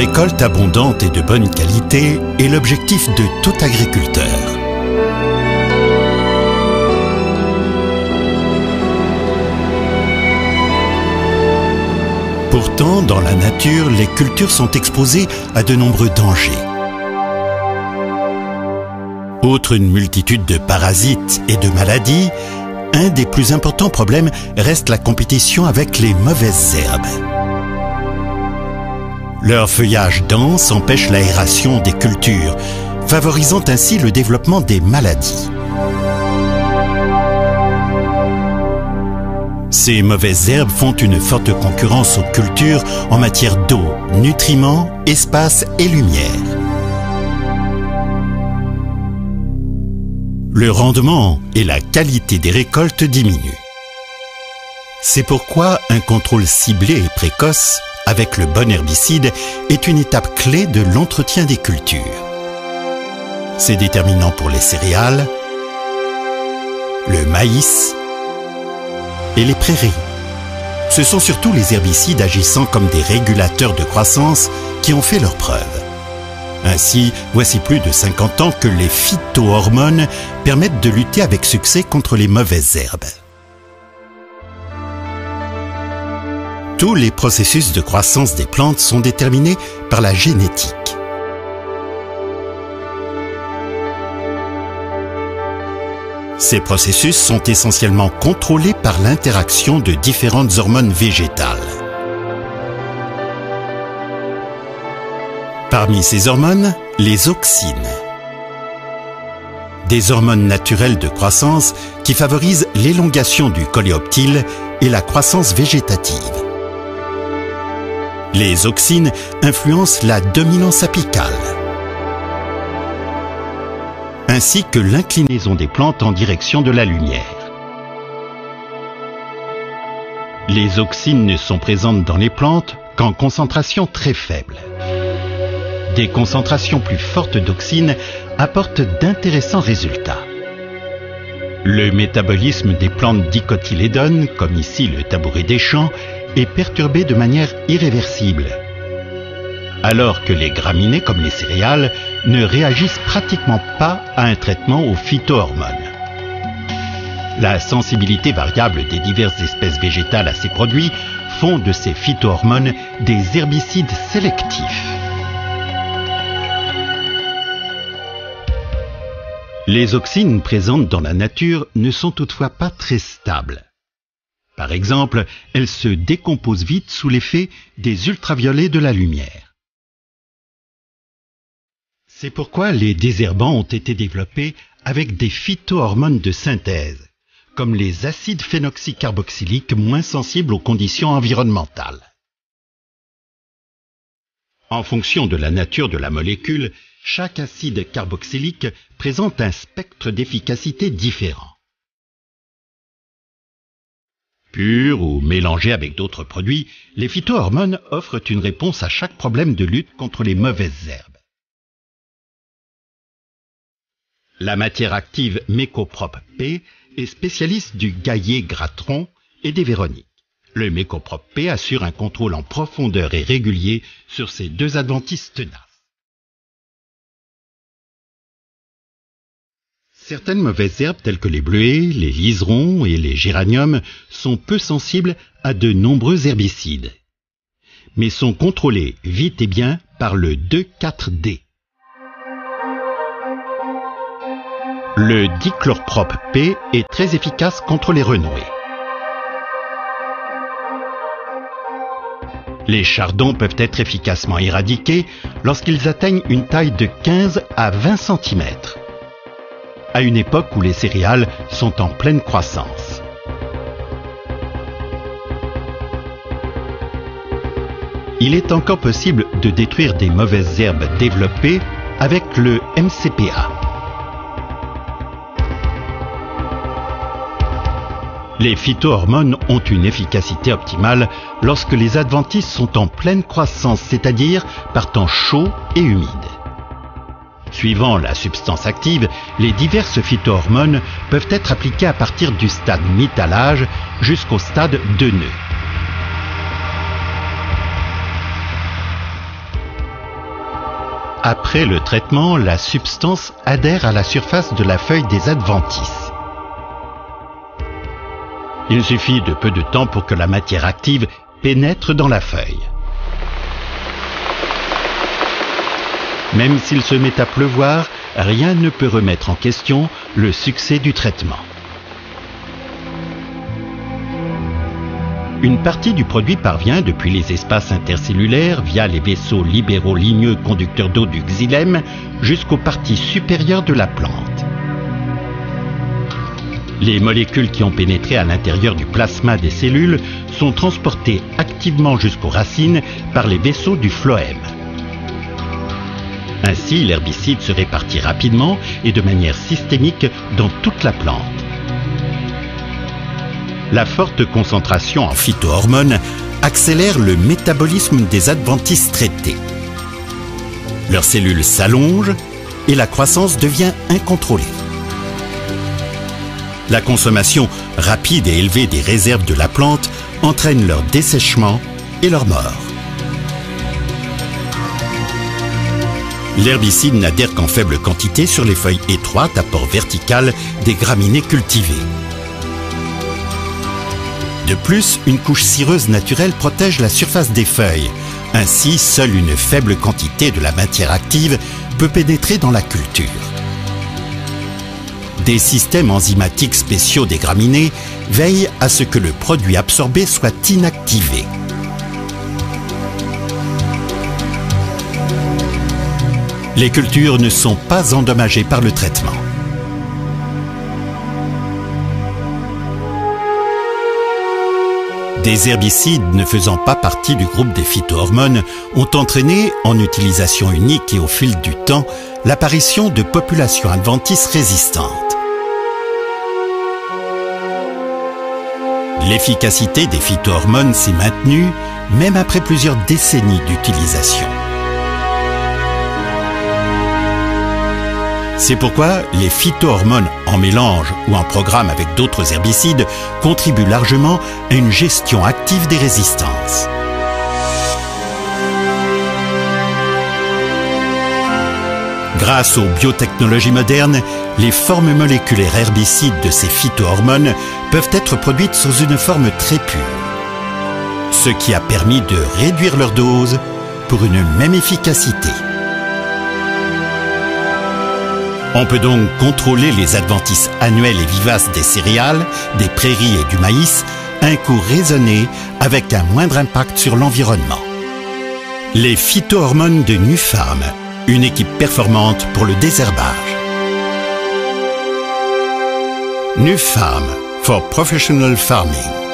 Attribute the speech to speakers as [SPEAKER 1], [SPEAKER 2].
[SPEAKER 1] récolte abondante et de bonne qualité est l'objectif de tout agriculteur. Pourtant, dans la nature, les cultures sont exposées à de nombreux dangers. Outre une multitude de parasites et de maladies, un des plus importants problèmes reste la compétition avec les mauvaises herbes. Leur feuillage dense empêche l'aération des cultures, favorisant ainsi le développement des maladies. Ces mauvaises herbes font une forte concurrence aux cultures en matière d'eau, nutriments, espace et lumière. Le rendement et la qualité des récoltes diminuent. C'est pourquoi un contrôle ciblé et précoce avec le bon herbicide est une étape clé de l'entretien des cultures. C'est déterminant pour les céréales, le maïs et les prairies. Ce sont surtout les herbicides agissant comme des régulateurs de croissance qui ont fait leurs preuves. Ainsi, voici plus de 50 ans que les phytohormones permettent de lutter avec succès contre les mauvaises herbes. Tous les processus de croissance des plantes sont déterminés par la génétique. Ces processus sont essentiellement contrôlés par l'interaction de différentes hormones végétales. Parmi ces hormones, les auxines. Des hormones naturelles de croissance qui favorisent l'élongation du coléoptile et la croissance végétative. Les auxines influencent la dominance apicale, ainsi que l'inclinaison des plantes en direction de la lumière. Les auxines ne sont présentes dans les plantes qu'en concentration très faible. Des concentrations plus fortes d'auxines apportent d'intéressants résultats. Le métabolisme des plantes dicotylédones, comme ici le tabouret des champs, est perturbé de manière irréversible, alors que les graminées, comme les céréales, ne réagissent pratiquement pas à un traitement aux phytohormones. La sensibilité variable des diverses espèces végétales à ces produits font de ces phytohormones des herbicides sélectifs. Les auxines présentes dans la nature ne sont toutefois pas très stables. Par exemple, elles se décomposent vite sous l'effet des ultraviolets de la lumière. C'est pourquoi les désherbants ont été développés avec des phytohormones de synthèse, comme les acides phénoxycarboxyliques moins sensibles aux conditions environnementales. En fonction de la nature de la molécule, chaque acide carboxylique présente un spectre d'efficacité différent. Purs ou mélangés avec d'autres produits, les phytohormones offrent une réponse à chaque problème de lutte contre les mauvaises herbes. La matière active Mécoprop P est spécialiste du gaillet gratron et des véroniques. Le Mécoprop P assure un contrôle en profondeur et régulier sur ces deux adventices tenaces. Certaines mauvaises herbes telles que les bleuets, les liserons et les géraniums sont peu sensibles à de nombreux herbicides, mais sont contrôlées vite et bien par le 2,4-D. Le dichlorprop P est très efficace contre les renouées. Les chardons peuvent être efficacement éradiqués lorsqu'ils atteignent une taille de 15 à 20 cm. À une époque où les céréales sont en pleine croissance. Il est encore possible de détruire des mauvaises herbes développées avec le MCPA. Les phytohormones ont une efficacité optimale lorsque les adventices sont en pleine croissance, c'est-à-dire par temps chaud et humide. Suivant la substance active, les diverses phytohormones peuvent être appliquées à partir du stade mi-tallage jusqu'au stade de nœud. Après le traitement, la substance adhère à la surface de la feuille des adventices. Il suffit de peu de temps pour que la matière active pénètre dans la feuille. Même s'il se met à pleuvoir, rien ne peut remettre en question le succès du traitement. Une partie du produit parvient depuis les espaces intercellulaires via les vaisseaux libéraux ligneux conducteurs d'eau du xylème jusqu'aux parties supérieures de la plante. Les molécules qui ont pénétré à l'intérieur du plasma des cellules sont transportées activement jusqu'aux racines par les vaisseaux du phloème. Ainsi, l'herbicide se répartit rapidement et de manière systémique dans toute la plante. La forte concentration en phytohormones accélère le métabolisme des adventices traités. Leurs cellules s'allongent et la croissance devient incontrôlée. La consommation rapide et élevée des réserves de la plante entraîne leur dessèchement et leur mort. L'herbicide n'adhère qu'en faible quantité sur les feuilles étroites à port vertical des graminées cultivées. De plus, une couche cireuse naturelle protège la surface des feuilles. Ainsi, seule une faible quantité de la matière active peut pénétrer dans la culture. Des systèmes enzymatiques spéciaux des graminées veillent à ce que le produit absorbé soit inactivé. Les cultures ne sont pas endommagées par le traitement. Des herbicides ne faisant pas partie du groupe des phytohormones ont entraîné, en utilisation unique et au fil du temps, l'apparition de populations adventices résistantes. L'efficacité des phytohormones s'est maintenue même après plusieurs décennies d'utilisation. C'est pourquoi les phytohormones en mélange ou en programme avec d'autres herbicides contribuent largement à une gestion active des résistances. Grâce aux biotechnologies modernes, les formes moléculaires herbicides de ces phytohormones peuvent être produites sous une forme très pure, ce qui a permis de réduire leur dose pour une même efficacité. On peut donc contrôler les adventices annuels et vivaces des céréales, des prairies et du maïs à un coût raisonné avec un moindre impact sur l'environnement. Les phytohormones de Nufarm, une équipe performante pour le désherbage. Nufarm for Professional Farming.